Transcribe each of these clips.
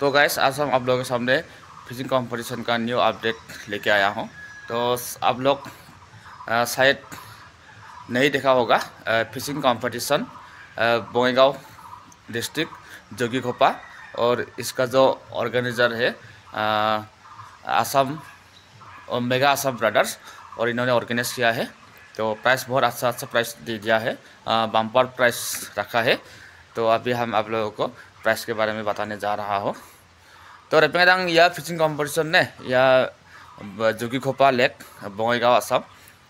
तो गाइस आज हम आप लोगों के सामने फिशिंग कंपटीशन का न्यू अपडेट लेके आया हूँ। तो आप लोग शायद नहीं देखा होगा fishing competition Bongaigaon district Jogighopa, और इसका जो ऑर्गेनाइजर है असम और मेगा असम ब्रदर्स, और इन्होंने ऑर्गेनाइज किया है। तो प्राइस बहुत अच्छा प्राइस दे दिया है, बम्पर प्राइस रखा है। तो अभी हम आप लोगों को प्राइस के बारे में बताने जा रहा हूँ। तो रेपेंगादां या फिशिंग कॉम्पिटिशन ने या जोगीघोपा लेक बङाइगाव आसाम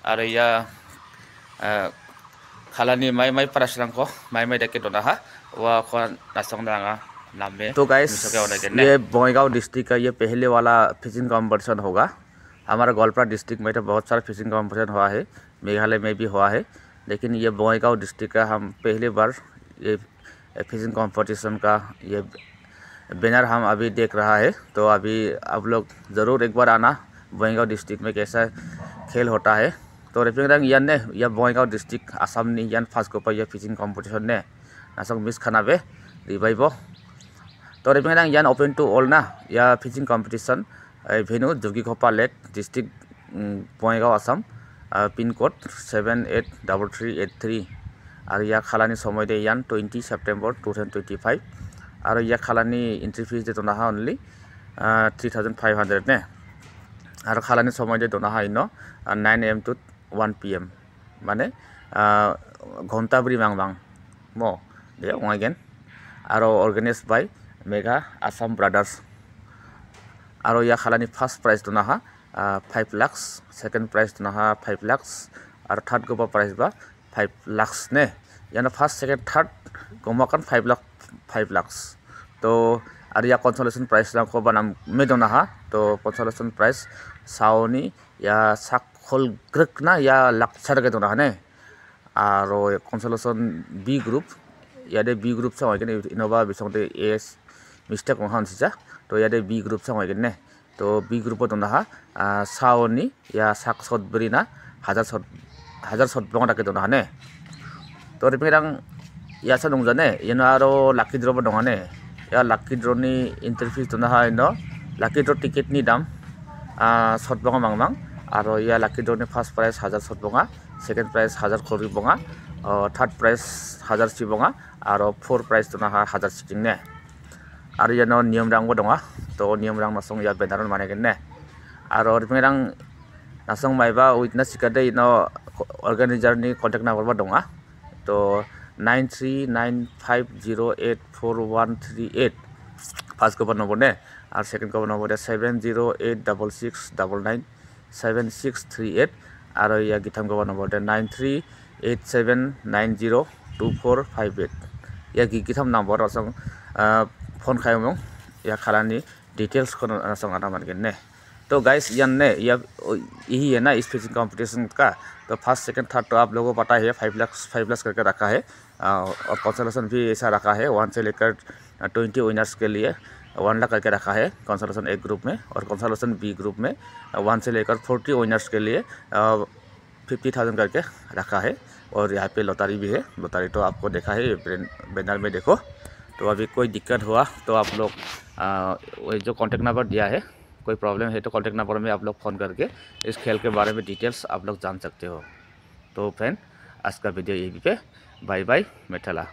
आरो या खालानि माइ पारासरांखौ माइ देखे दोनाहा वा खन नासंदांगा नाम में। तो गाइस ये बङाइगाव डिस्ट्रिक्ट का ये पहले वाला फिशिंग कॉम्पिटिशन होगा। हमारा गोलपारा डिस्ट्रिक्ट में तो बहुत सारा फिशिंग कॉम्पिटिशन हुआ है, मेघालय में भी हुआ है, लेकिन ये बङाइगाव डिस्ट्रिक्ट का हम पहली बार ये फिशिंग कॉम्पिटिशन का ये बैनर हम अभी देख रहा है। तो अभी आप लोग ज़रूर एक बार आना बङाइगाव डिस्ट्रिक्ट में कैसा खेल होता है। तो रेपेंगादां यान ने या बङाइगाव डिस्ट्रिक्ट आसाम नि यान फार्स्ट गोपा या फिशिंग कॉम्पिटिशन ने नासंग मिस खानाबे रिवाइव। तो रेपेंगादां यान ओपन टू ऑल ना या fishing competition venue Jogighopa lake district Bongaigaon Assam, pin code 783383 और या खालानि समय दे यान 20 सेप्टेम्बर 2025 और या खालानि एंट्री फीस दे दोना ओनली 3500 ने और खालानि समय दे दोना इनो 9 AM to 1 PM माने घंटा ब्री मांग मो दे अगेन और organise by mega Assam brothers. और या खालानि फर्स्ट प्राइज दोना 5 लाख, सेकेंड प्राइज दोना 5 लाख और थर्ड गोपा प्राइज बा 5 लाख ने याना फर्स्ट सेकेंड थर्ड गमाकन 5 लाख। तो और या कंसोलेशन प्राइस को बनाम में दोना तो कंसोलेशन प्राइस साउनी या साखल ग्रक ना या लाक्सर के दोना ने और कंसोलेशन बी ग्रुप यादे बी ग्रुप से होगेन इनोवा बिसंते एस मिस्टेक वहां सिजा। तो यादे बी ग्रुप से होगेन ने तो बी ग्रुप दोना साउनी या साकसत ब्रीना हजार सत बंगा के दोना ने। तो रेपेंगादां या सा दंजाने इनो आरो लाकी ड्र दङ ने या लाकी ड्र नि एंट्री फीस दोना इनो लाकी ड्र टिकेट नि दाम 7 बंगा मांगमां और या लाकी ड्र नि फर्स्ट प्राइस 1000 बंगा, सेकेंड प्राइस 1000 खरि बंगा, थर्ड प्राइस 1000 सि बंगा और फोर्थ प्राइस दोना 1000 सिटिं ने। और यानो नियम रांगबो दङ। तो नियम रां नासंग या बेनार मानेगेन ने और रेपेंगादां नासंग माइबा विटनेस सिकादे इनो ऑर्गेनाइजर नि कांटेक्ट नंबर दङ। तो 9395084138 फर्स्ट कवर नंबर ने और सेकेंड कवर नंबर 708699976638 और या गिथाम कवर नंबर 9387902458 या गिथाम नंबर असं फोन खायमों या खालानि डिटेल्स को असं आना मानगेन ने। तो गाइस यान ने या यही है ना इस फिशिंग कंपटीशन का। तो फर्स्ट सेकंड थर्ड तो आप लोगों को पता है 5 लाख करके रखा है और कंसोलेशन भी ऐसा रखा है 1 से लेकर 20 विनर्स के लिए 1 लाख करके रखा है कंसोलेशन ए ग्रुप में, और कंसोलेशन बी ग्रुप में 1 से लेकर 40 विनर्स के लिए 50,000 करके रखा है। और यहाँ पे लॉटरी भी है, लॉटरी तो आपको देखा है बैनर में देखो। तो अभी कोई दिक्कत हुआ तो आप लोग जो कॉन्टेक्ट नंबर दिया है, कोई प्रॉब्लम है तो कॉन्टेक्ट नंबर में आप लोग फ़ोन करके इस खेल के बारे में डिटेल्स आप लोग जान सकते हो। तो फ्रेंड आज का वीडियो यही पे, बाय बाय मेठला।